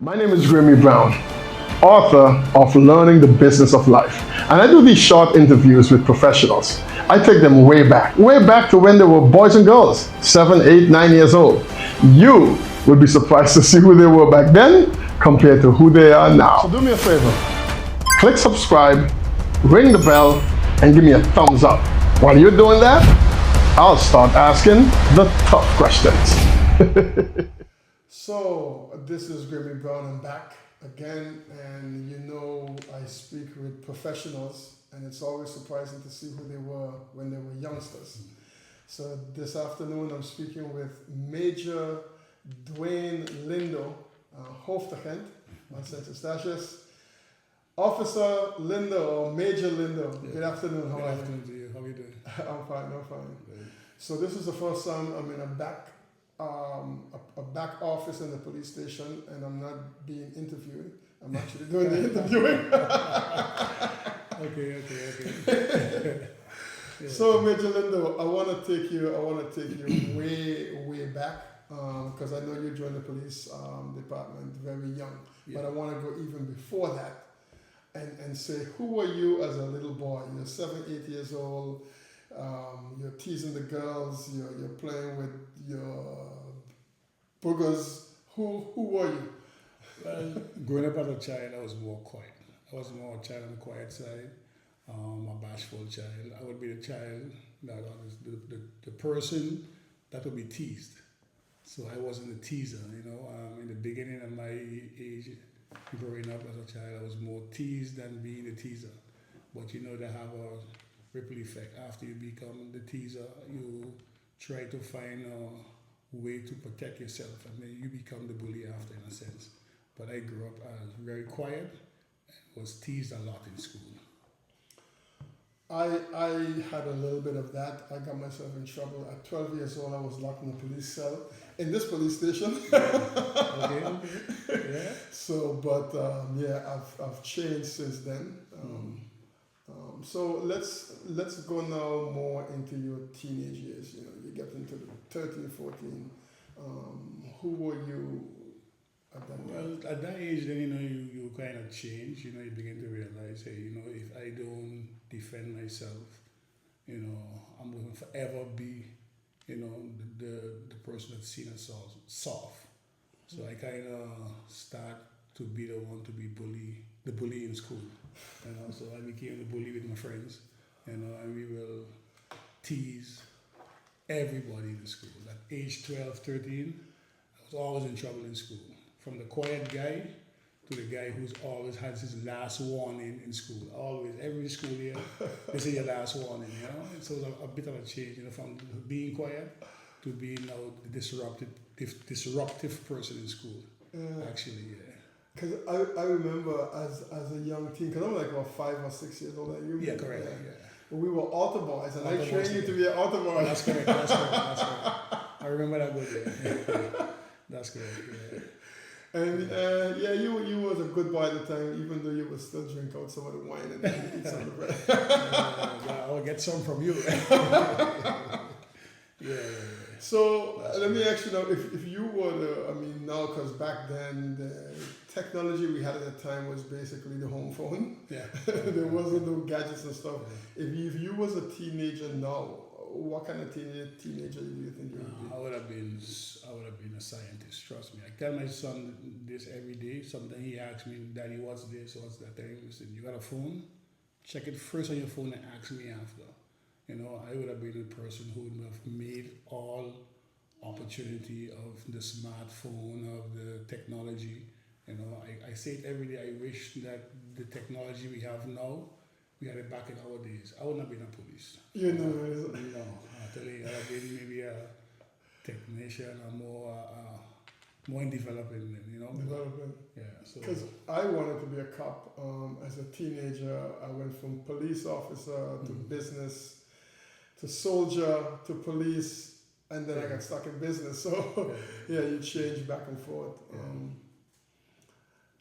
My name is Gramey Browne, author of Learning the Business of Life. And I do these short interviews with professionals. I take them way back to when they were boys and girls, 7, 8, 9 years old. You would be surprised to see who they were back then compared to who they are now. So do me a favor, click subscribe, ring the bell, and give me a thumbs up. While you're doing that, I'll start asking the tough questions. So, this is Gramey Browne. I'm back again, and I speak with professionals, and it's always surprising to see who they were when they were youngsters. So, this afternoon I'm speaking with Major Dwayne Lindo, hoofdagent van Eustatius. Officer Lindo, or Major Lindo. Yeah. Good afternoon. Good afternoon to you. How are you doing? I'm fine. Yeah. So this is the first time I'm in a back office in the police station, and I'm not being interviewed. I'm actually doing the interviewing. Okay. Yeah. So Major Lindo, I want to take you way back, because I know you joined the police department very young. Yeah. But I want to go even before that. And say, who were you as a little boy? You're 7, 8 years old. You're teasing the girls. You're playing with your boogers. Who were you? Well, growing up as a child, I was more quiet. I was more a child on the quiet side. A bashful child. I would be the child that was the person that would be teased. So I wasn't a teaser. In the beginning of my age. Growing up as a child, I was more teased than being a teaser. But they have a ripple effect. After you become the teaser, you try to find a way to protect yourself, and then you become the bully after, in a sense. But I grew up as very quiet and was teased a lot in school. I had a little bit of that. I got myself in trouble. At 12 years old, I was locked in a police cell in this police station. Okay. Yeah. So, but I've changed since then. So let's go now more into your teenage years. You get into the 13, 14. Who were you at that age? Well, at that age, then you kind of change. You begin to realize, hey, if I don't defend myself, I'm going to forever be, the person that's seen as soft. So I kind of start to be the one to be the bully in school. So I became the bully with my friends, and we will tease everybody in the school. At age 12, 13, I was always in trouble in school. From the quiet guy to the guy who's always has his last warning in school. Always, every school year, this is your last warning, So it's a bit of a change, from being quiet to being now the disruptive person in school, actually, yeah. Because I remember as a young teen, because I'm like about 5 or 6 years old. Yeah, correct, yeah. We were altar boys, and I trained you to be an altar boy. That's correct. I remember that good, yeah. That's correct, yeah. And you was a good boy at the time, even though you would still drink out some of the wine and eat some of the bread. I will get some from you. Yeah. So let me ask you now, if you were now, because back then the technology we had at the time was basically the home phone. Yeah. There wasn't no gadgets and stuff. Yeah. If you was a teenager now, what kind of teenager do you think you would be? I would have been a scientist, trust me. I tell my son this every day. Sometimes he asks me, Daddy, what's this, what's that? I said, you got a phone? Check it first on your phone and ask me after. I would have been the person who would have made all opportunity of the smartphone, of the technology. I say it every day. I wish that the technology we have now, we had it back in our days. I would not have been a police. No, I tell you, I would have been maybe a technician or more in developing, Development. Yeah. So. Because I wanted to be a cop. As a teenager, I went from police officer to business, to soldier, to police, and then I got stuck in business. So you change back and forth.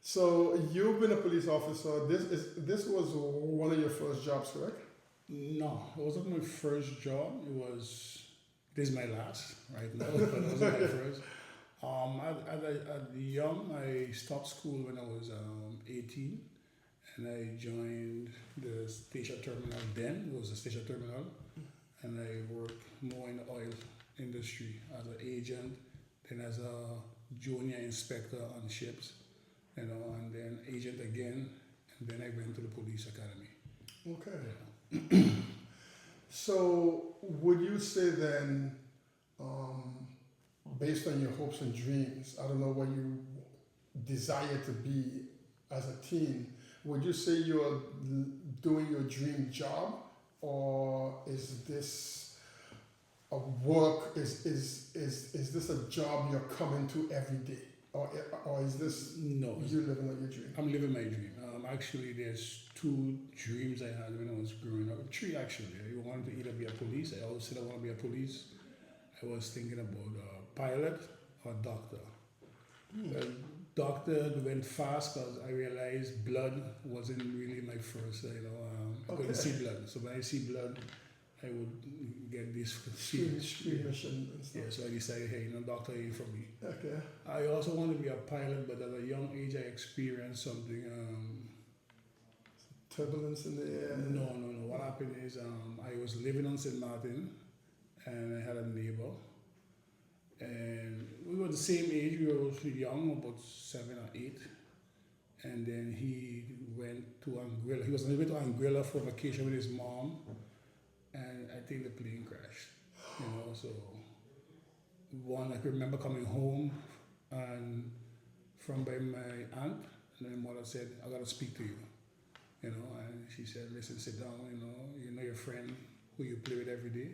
So you've been a police officer. This was one of your first jobs, correct? No, it wasn't my first job. This is my last right now, but it wasn't my first. At young, I stopped school when I was 18, and I joined the station terminal. Then it was a station terminal, and I worked more in the oil industry as an agent, then as a junior inspector on ships, and then agent again, and then I went to the police academy. Okay. Yeah. So would you say then, based on your hopes and dreams, I don't know what you desire to be as a teen, would you say you're doing your dream job, or is this a work, is this a job you're coming to every day? Or is this No, you living out your dream? I'm living my dream. Actually, there's 2 dreams I had when I was growing up. 3 actually. I wanted to either be a police. I always said I want to be a police. I was thinking about pilot or doctor. Doctor went fast because I realized blood wasn't really my first. I couldn't see blood. So when I see blood, I would get this Squeamish and stuff. Yeah, so I decided, hey, doctor ain't for me. Okay. I also wanted to be a pilot, but at a young age, I experienced something. Turbulence in the air. No. What happened is I was living on St. Martin, and I had a neighbor, and we were the same age. We were young, about 7 or 8. And then he went to Anguilla. He was on his way to Anguilla for vacation with his mom, and I think the plane crashed. So I can remember coming home, and from by my aunt, and then mother said, "I gotta speak to you." And she said, "Listen, sit down. You know your friend who you play with every day.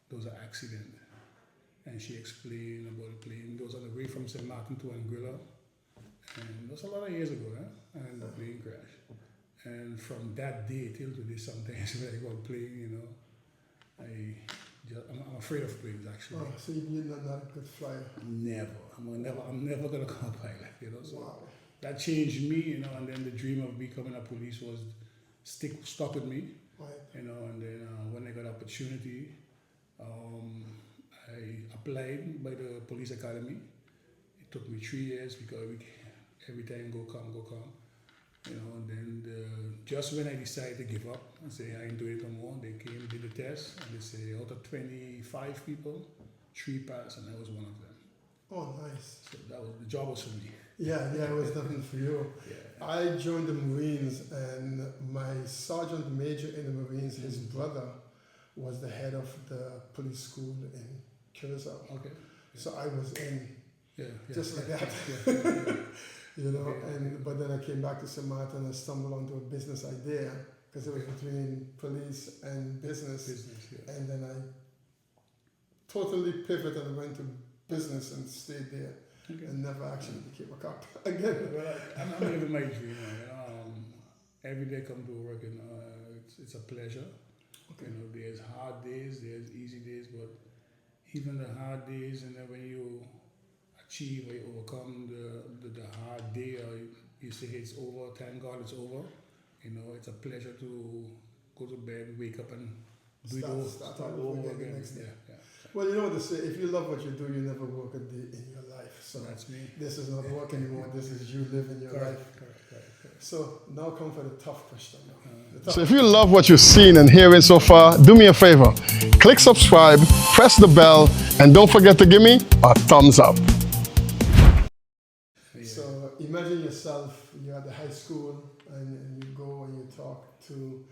There was an accident." And she explained about the plane. It was on the way from St. Martin to Anguilla. And that was a lot of years ago, and the plane crashed. And from that day till today, sometimes when I go plane, I'm afraid of planes actually. Oh, so you're not a good flyer? Never. I'm never gonna become a pilot, So Wow. that changed me, and then the dream of becoming a police was stuck with me, Right. And then when I got opportunity, I applied by the police academy. It took me 3 years because every time go come, and then just when I decided to give up and say I ain't doing it no more, they came, did the test, and they say out of 25 people, 3 passed, and I was one of them. Oh, nice. So the job was for me. Yeah, it was definitely for you. Yeah. I joined the Marines, and my sergeant major in the Marines, his brother, was the head of the police school in Curacao. Okay. So I was in just like that. Yeah. But then I came back to St. Martin and stumbled onto a business idea because it was between police and business. And then I totally pivoted and went to business and stayed there. Okay. And never actually became a cop again. Well, I'm living my dream. Every day I come to work, and it's a pleasure. Okay. There's hard days, there's easy days, but even the hard days, and then when you achieve or you overcome the hard day, or you say it's over, thank God it's over. It's a pleasure to go to bed, wake up, and start all over again. The next day. Yeah. Well, you know what they say, if you love what you do, you never work a day in your life. So that's me. This is not work anymore, this is you living your life. Correct. So now come for the tough question now. So if you love what you've seen and hearing so far, do me a favor. Click subscribe, press the bell, and don't forget to give me a thumbs up. So imagine yourself, you're at the high school, and you go and you talk to,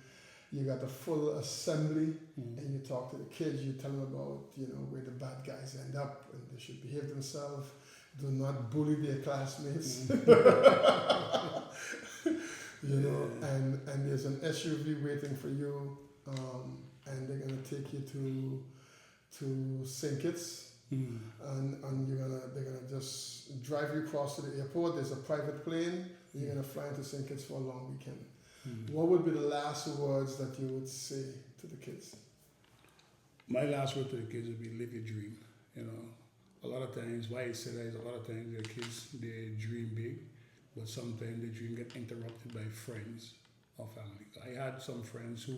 you got a full assembly, and you talk to the kids, you tell them about, where the bad guys end up, and they should behave themselves, do not bully their classmates. And there's an SUV waiting for you, and they're gonna take you to St. Kitts, and they're gonna just drive you across to the airport. There's a private plane. You're gonna fly into St. Kitts for a long weekend. What would be the last words that you would say to the kids? My last word to the kids would be live your dream. A lot of times, why I say that is a lot of times the kids, they dream big, but sometimes the dream get interrupted by friends or family. I had some friends who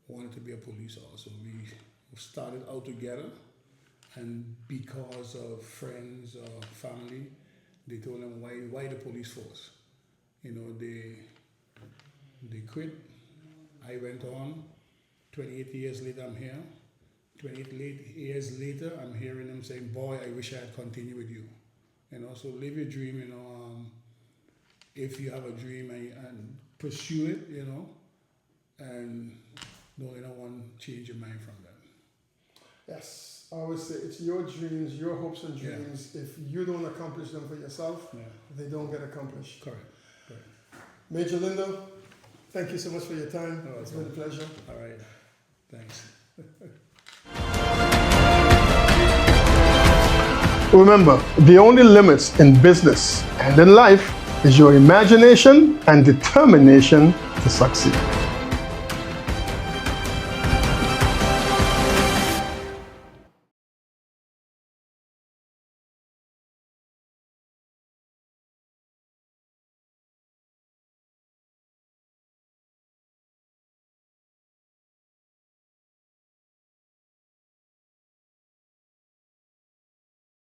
wanted to be a police officer. We started out together, and because of friends or family, they told them why the police force. You know, they quit. I went on. 28 years later, I'm here. 28 years later, I'm hearing them saying, "Boy, I wish I had continued with you." You know, so live your dream. You know, if you have a dream and pursue it. You know, and don't let no one change your mind from that. Yes, I always say it's your dreams, your hopes and Yeah. dreams. If you don't accomplish them for yourself, Yeah. they don't get accomplished. Correct. Correct. Major Lindo, thank you so much for your time. Oh, It's been a pleasure. All right. Thanks. Remember, the only limits in business and in life is your imagination and determination to succeed.